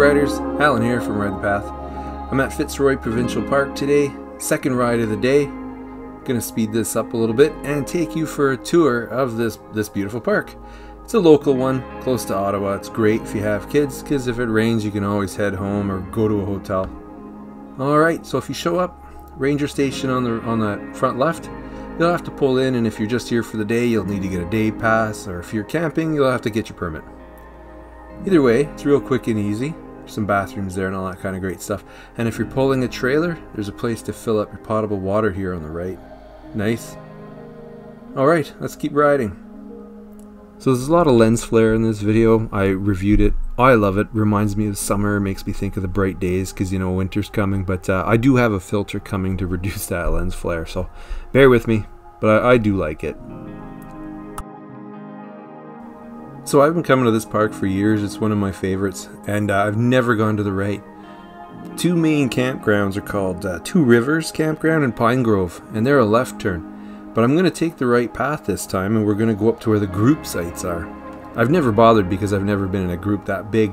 riders, Alan here from Ride the Path. I'm at Fitzroy Provincial Park today, second ride of the day. Gonna speed this up a little bit and take you for a tour of this beautiful park. It's a local one, close to Ottawa. It's great if you have kids, because if it rains you can always head home or go to a hotel. Alright, so if you show up, ranger station on the front left, you'll have to pull in, and if you're just here for the day you'll need to get a day pass, or if you're camping you'll have to get your permit. Either way, it's real quick and easy. There's some bathrooms there and all that kind of great stuff. And if you're pulling a trailer, there's a place to fill up your potable water here on the right. Nice. Alright, let's keep riding. So there's a lot of lens flare in this video. I reviewed it. I love it. Reminds me of summer. Makes me think of the bright days because, you know, winter's coming. But I do have a filter coming to reduce that lens flare. So bear with me. But I do like it. So I've been coming to this park for years. It's one of my favorites, and I've never gone to the right. Two main campgrounds are called Two Rivers Campground and Pine Grove, and they're a left turn. But I'm going to take the right path this time, and we're going to go up to where the group sites are. I've never bothered because I've never been in a group that big,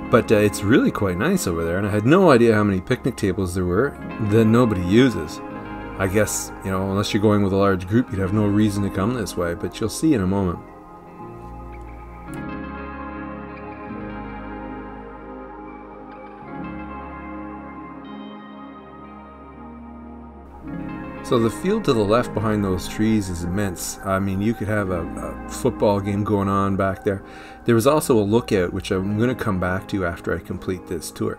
but it's really quite nice over there, and I had no idea how many picnic tables there were that nobody uses. I guess, you know, unless you're going with a large group, you'd have no reason to come this way, but you'll see in a moment. So the field to the left behind those trees is immense. I mean, you could have a football game going on back there. There was also a lookout, which I'm going to come back to after I complete this tour.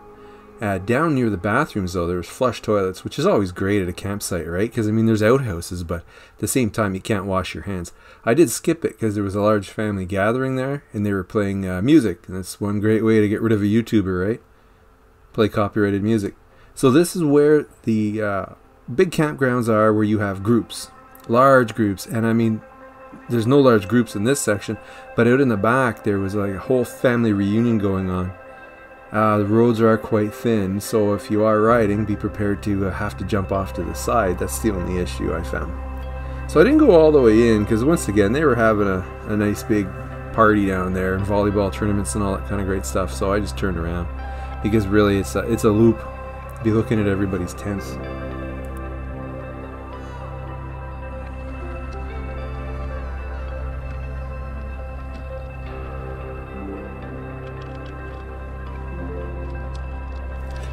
Down near the bathrooms, though, there's flush toilets, which is always great at a campsite, right? Because, I mean, there's outhouses, but at the same time, you can't wash your hands. I did skip it because there was a large family gathering there, and they were playing music. And that's one great way to get rid of a YouTuber, right? Play copyrighted music. So this is where the big campgrounds are, where you have groups, large groups. And I mean, there's no large groups in this section, but out in the back there was like a whole family reunion going on. The roads are quite thin, so if you are riding, be prepared to have to jump off to the side. That's the only issue I found. So I didn't go all the way in because, once again, they were having a nice big party down there, and volleyball tournaments and all that kind of great stuff. So I just turned around because really it's a loop. Be looking at everybody's tents.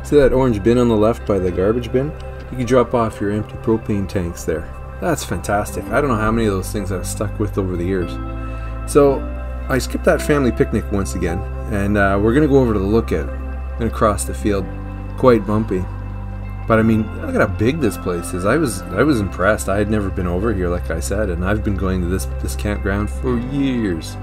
See that orange bin on the left by the garbage bin? You can drop off your empty propane tanks there. That's fantastic. I don't know how many of those things I've stuck with over the years. So I skipped that family picnic once again, and we're going to go over to the lookout. I'm going to cross the field. Quite bumpy. But I mean, look at how big this place is. I was impressed. I had never been over here, like I said, and I've been going to this campground for years.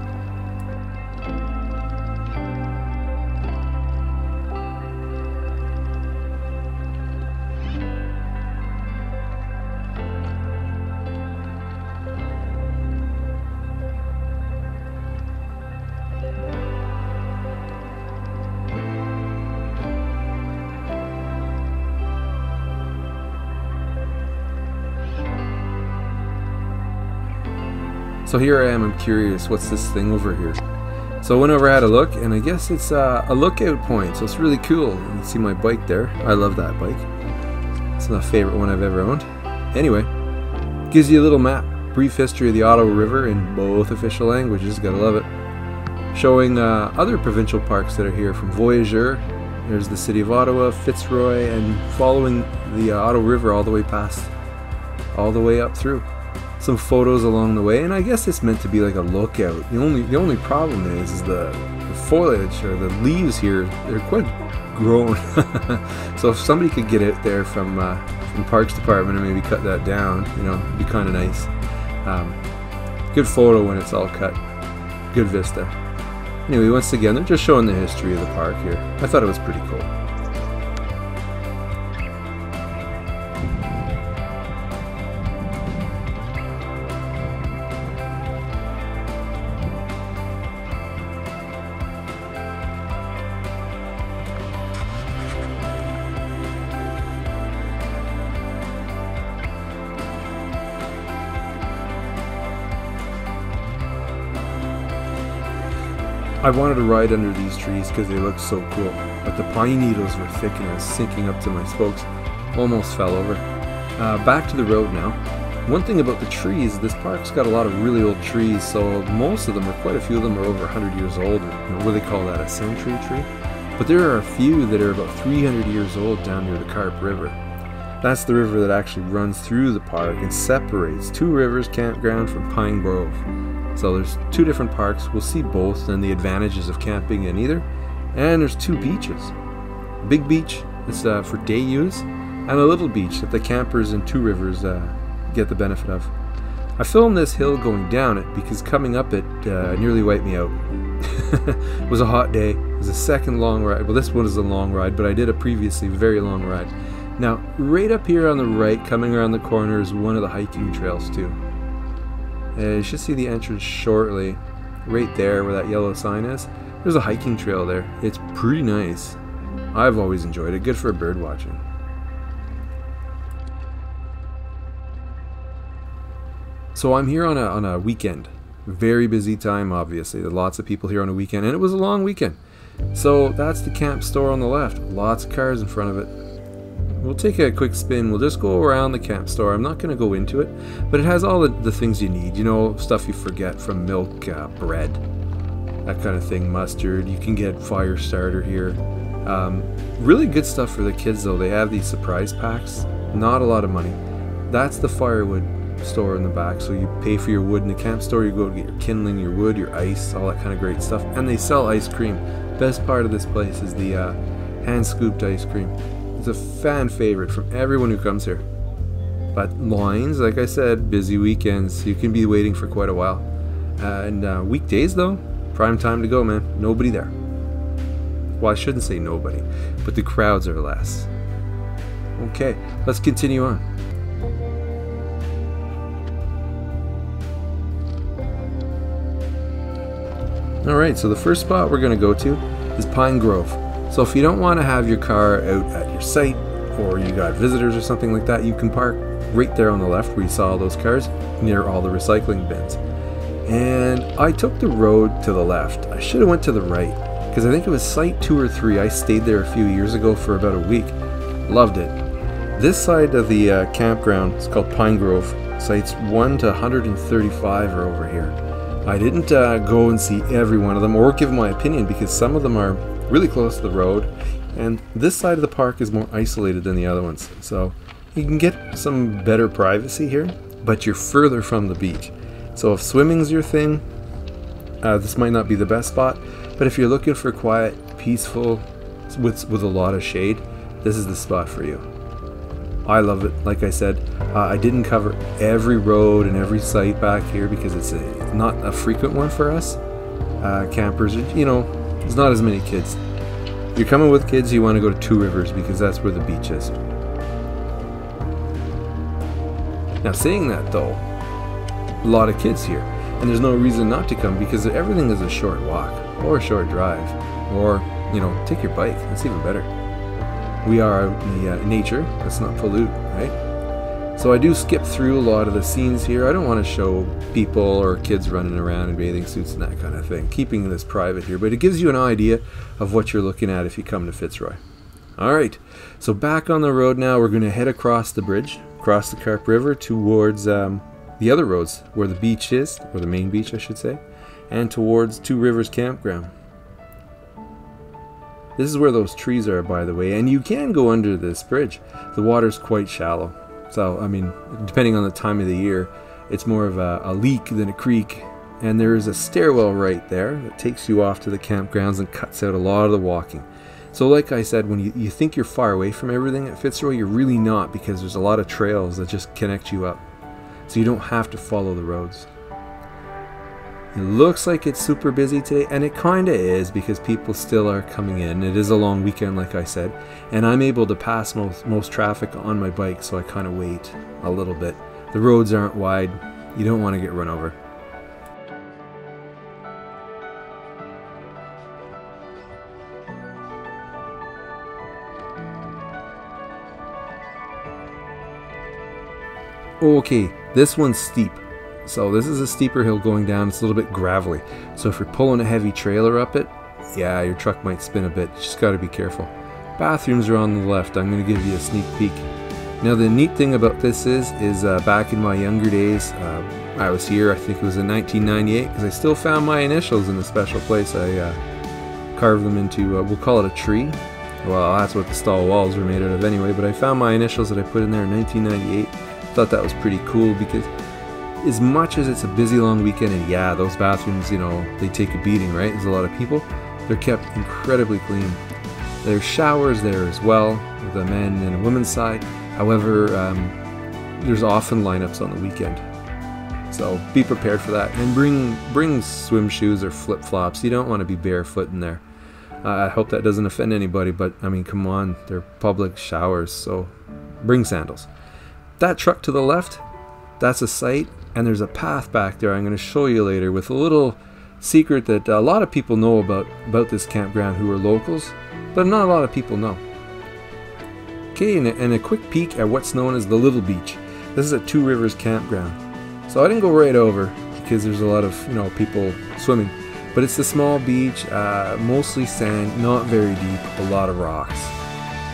So here I am, I'm curious, what's this thing over here? So I went over, had a look, and I guess it's a lookout point, so it's really cool. You can see my bike there. I love that bike. It's my favorite one I've ever owned. Anyway, gives you a little map. Brief history of the Ottawa River in both official languages, gotta love it. Showing other provincial parks that are here, from Voyageur, there's the city of Ottawa, Fitzroy, and following the Ottawa River all the way past, all the way up through. Some photos along the way, and I guess it's meant to be like a lookout. The only problem is the foliage, or the leaves here, they're quite grown. So if somebody could get out there from Parks Department and maybe cut that down, you know, it'd be kind of nice. Good photo when it's all cut. Good vista. Anyway, once again, they're just showing the history of the park here. I thought it was pretty cool. I wanted to ride under these trees because they look so cool, but the pine needles were thick and I was sinking up to my spokes. Almost fell over. Back to the road now. One thing about the trees, this park's got a lot of really old trees, so most of them, or quite a few of them, are over 100 years old, or what do they call that, a century tree? But there are a few that are about 300 years old down near the Carp River. That's the river that actually runs through the park and separates Two Rivers Campground from Pine Grove. So there's two different parks. We'll see both and the advantages of camping in either. And there's two beaches. A big beach is for day use, and a little beach that the campers in Two Rivers get the benefit of. I filmed this hill going down it because coming up it nearly wiped me out. It was a hot day. It was a second long ride. Well, this one is a long ride, but I did a previously very long ride. Now, right up here on the right, coming around the corner, is one of the hiking trails too. You should see the entrance shortly. Right there where that yellow sign is, there's a hiking trail there. It's pretty nice. I've always enjoyed it. Good for bird watching. So I'm here on a weekend. Very busy time, obviously. There are lots of people here on a weekend, and it was a long weekend. So that's the camp store on the left. Lots of cars in front of it. We'll take a quick spin. We'll just go around the camp store. I'm not going to go into it, but it has all the things you need. You know, stuff you forget, from milk, bread, that kind of thing, mustard. You can get fire starter here. Really good stuff for the kids, though. They have these surprise packs. Not a lot of money. That's the firewood store in the back. So you pay for your wood in the camp store. You go to get your kindling, your wood, your ice, all that kind of great stuff. And they sell ice cream. Best part of this place is the hand-scooped ice cream. It's a fan favorite from everyone who comes here. But lines, like I said, busy weekends. You can be waiting for quite a while. And weekdays, though, prime time to go, man. Nobody there. Well, I shouldn't say nobody, but the crowds are less. Okay, let's continue on. Alright, so the first spot we're going to go to is Pine Grove. So if you don't want to have your car out at your site, or you got visitors or something like that, you can park right there on the left where you saw all those cars, near all the recycling bins. And I took the road to the left. I should have went to the right, because I think it was site 2 or 3. I stayed there a few years ago for about a week. Loved it. This side of the campground is called Pine Grove. Sites 1 to 135 are over here. I didn't go and see every one of them or give my opinion, because some of them are really close to the road, and this side of the park is more isolated than the other ones, so you can get some better privacy here, but you're further from the beach. So if swimming's your thing, this might not be the best spot, but if you're looking for quiet, peaceful, with a lot of shade, this is the spot for you. I love it. Like I said, I didn't cover every road and every site back here because it's not a frequent one for us. Campers, you know, there's not as many kids. You're coming with kids, you want to go to Two Rivers because that's where the beach is. Now, saying that though, a lot of kids here, and there's no reason not to come because everything is a short walk or a short drive, or, you know, take your bike. That's even better. We are out in the nature. Let's not pollute, right? So I do skip through a lot of the scenes here. I don't want to show people or kids running around in bathing suits and that kind of thing, keeping this private here, but it gives you an idea of what you're looking at if you come to Fitzroy. Alright, so back on the road now. We're going to head across the bridge, across the Carp River towards the other roads where the beach is, or the main beach I should say, and towards Two Rivers Campground. This is where those trees are, by the way, and you can go under this bridge. The water's quite shallow. So, I mean, depending on the time of the year, it's more of a leak than a creek. And there is a stairwell right there that takes you off to the campgrounds and cuts out a lot of the walking. So like I said, when you think you're far away from everything at Fitzroy, you're really not, because there's a lot of trails that just connect you up. So you don't have to follow the roads. It looks like it's super busy today, and it kind of is because people still are coming in. It is a long weekend, like I said, and I'm able to pass most traffic on my bike, so I kind of wait a little bit. The roads aren't wide. You don't want to get run over. Okay, this one's steep. So this is a steeper hill going down. It's a little bit gravelly. So if you're pulling a heavy trailer up it, yeah, your truck might spin a bit. You just got to be careful. Bathrooms are on the left. I'm going to give you a sneak peek. Now the neat thing about this is back in my younger days, I was here, I think it was in 1998, because I still found my initials in a special place. I carved them into, we'll call it a tree. Well, that's what the stall walls were made out of anyway, but I found my initials that I put in there in 1998. Thought that was pretty cool because as much as it's a busy long weekend, and yeah, those bathrooms, you know, they take a beating, right? There's a lot of people. They're kept incredibly clean. There's showers there as well, the men and women's side. However, there's often lineups on the weekend. So be prepared for that, and bring swim shoes or flip-flops. You don't want to be barefoot in there. I hope that doesn't offend anybody, but I mean, come on, they're public showers, so bring sandals. That truck to the left, that's a site, and there's a path back there I'm going to show you later with a little secret that a lot of people know about this campground who are locals, but not a lot of people know. Okay, and a quick peek at what's known as the Little Beach. This is at Two Rivers Campground. So I didn't go right over because there's a lot of, you know, people swimming. But it's a small beach, mostly sand, not very deep, a lot of rocks.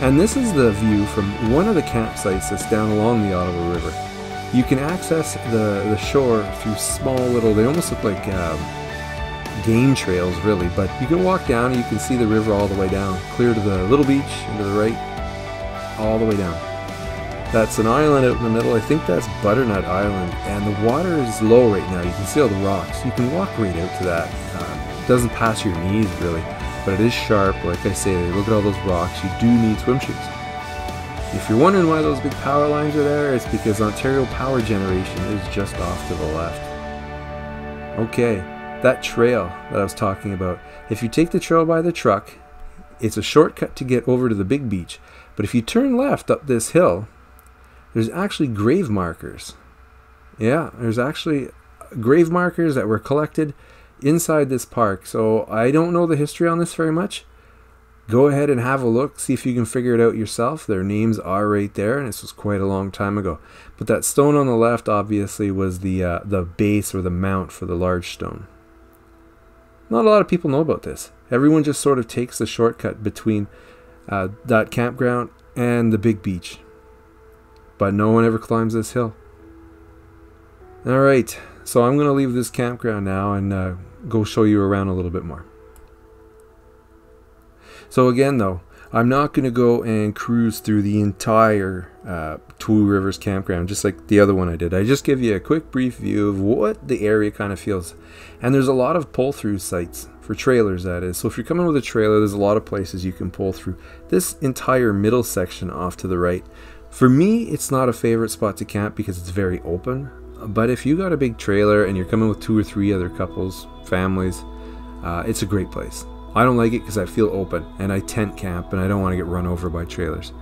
And this is the view from one of the campsites that's down along the Ottawa River. You can access the shore through small little, they almost look like game trails really, but you can walk down and you can see the river all the way down, clear to the little beach and to the right, all the way down. That's an island out in the middle. I think that's Butternut Island, and the water is low right now. You can see all the rocks. You can walk right out to that. It doesn't pass your knees really, but it is sharp. Like I say, look at all those rocks. You do need swim shoes. If you're wondering why those big power lines are there, it's because Ontario Power Generation is just off to the left. Okay, that trail that I was talking about. If you take the trail by the truck, it's a shortcut to get over to the big beach. But if you turn left up this hill, there's actually grave markers. Yeah, there's actually grave markers that were collected inside this park. So I don't know the history on this very much. Go ahead and have a look, see if you can figure it out yourself. Their names are right there, and this was quite a long time ago. But that stone on the left obviously was the base or the mount for the large stone. Not a lot of people know about this. Everyone just sort of takes the shortcut between that campground and the big beach. But no one ever climbs this hill. Alright, so I'm going to leave this campground now and go show you around a little bit more. So again though, I'm not going to go and cruise through the entire Two Rivers Campground just like the other one I did. I just give you a quick brief view of what the area kind of feels. And there's a lot of pull-through sites for trailers, that is. So if you're coming with a trailer, there's a lot of places you can pull through. This entire middle section off to the right, for me, it's not a favorite spot to camp because it's very open. But if you got a big trailer and you're coming with 2 or 3 other couples, families, it's a great place. I don't like it because I feel open and I tent camp and I don't want to get run over by trailers.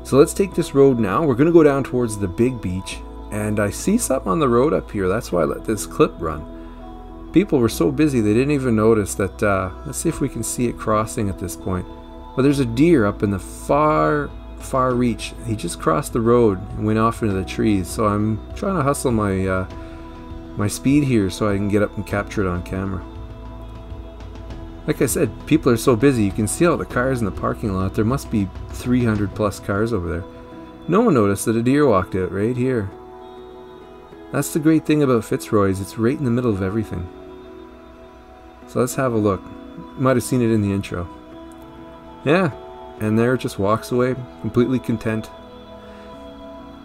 So let's take this road now. We're going to go down towards the big beach, and I see something on the road up here. That's why I let this clip run. People were so busy they didn't even notice that. Let's see if we can see it crossing at this point. Well, there's a deer up in the far reach. He just crossed the road and went off into the trees. So I'm trying to hustle my my speed here so I can get up and capture it on camera. Like I said, people are so busy. You can see all the cars in the parking lot. There must be 300 plus cars over there. No one noticed that a deer walked out right here. That's the great thing about Fitzroy, is it's right in the middle of everything. So let's have a look. You might have seen it in the intro. Yeah, and there it just walks away, completely content.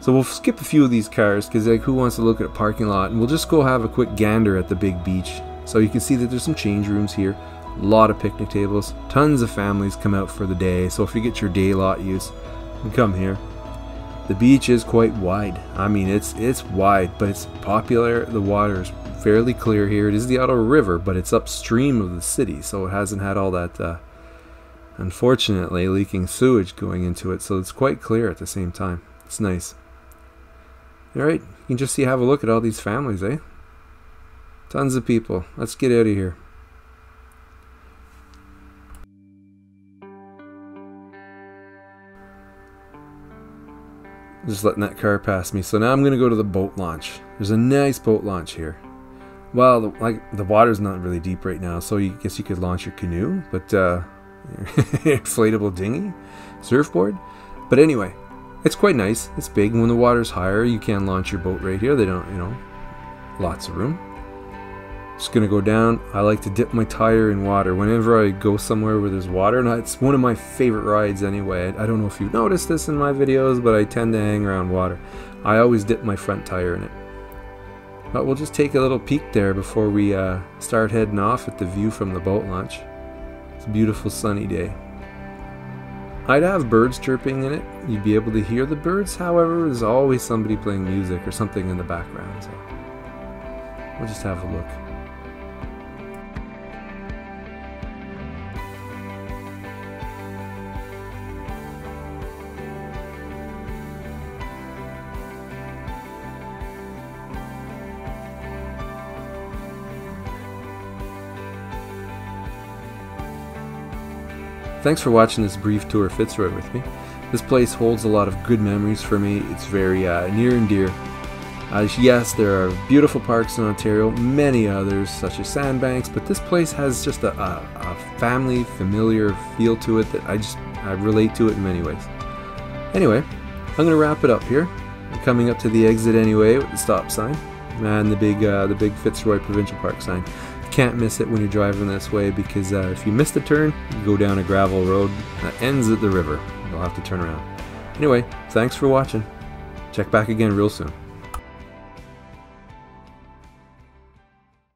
So we'll skip a few of these cars because like, who wants to look at a parking lot? And we'll just go have a quick gander at the big beach. So you can see that there's some change rooms here. A lot of picnic tables. Tons of families come out for the day. So if you get your day lot use, you can come here. The beach is quite wide. I mean, it's wide, but it's popular. The water is fairly clear here. It is the Ottawa River, but it's upstream of the city, so it hasn't had all that, unfortunately, leaking sewage going into it. So it's quite clear at the same time. It's nice. All right, you can just have a look at all these families, eh? Tons of people. Let's get out of here. Just letting that car pass me. So now I'm going to go to the boat launch. There's a nice boat launch here. Well, the water's not really deep right now, so I guess you could launch your canoe, but inflatable dinghy, surfboard. But anyway, it's quite nice. It's big. When the water's higher, you can launch your boat right here. They don't, lots of room. Just gonna go down. I like to dip my tire in water whenever I go somewhere where there's water, and it's one of my favorite rides anyway. I don't know if you've noticed this in my videos, but I tend to hang around water. I always dip my front tire in it. But we'll just take a little peek there before we start heading off at the view from the boat launch. It's a beautiful sunny day. I'd have birds chirping in it. You'd be able to hear the birds. However, there's always somebody playing music or something in the background. So we'll just have a look. Thanks for watching this brief tour of Fitzroy with me. This place holds a lot of good memories for me. It's very near and dear. Yes, there are beautiful parks in Ontario, many others such as sandbanks, but this place has just a family, familiar feel to it that I relate to it in many ways. Anyway, I'm going to wrap it up here. We're coming up to the exit anyway with the stop sign and the big Fitzroy Provincial Park sign. Can't miss it when you're driving this way, because if you miss the turn, you go down a gravel road that ends at the river. You'll have to turn around. Anyway, thanks for watching. Check back again real soon.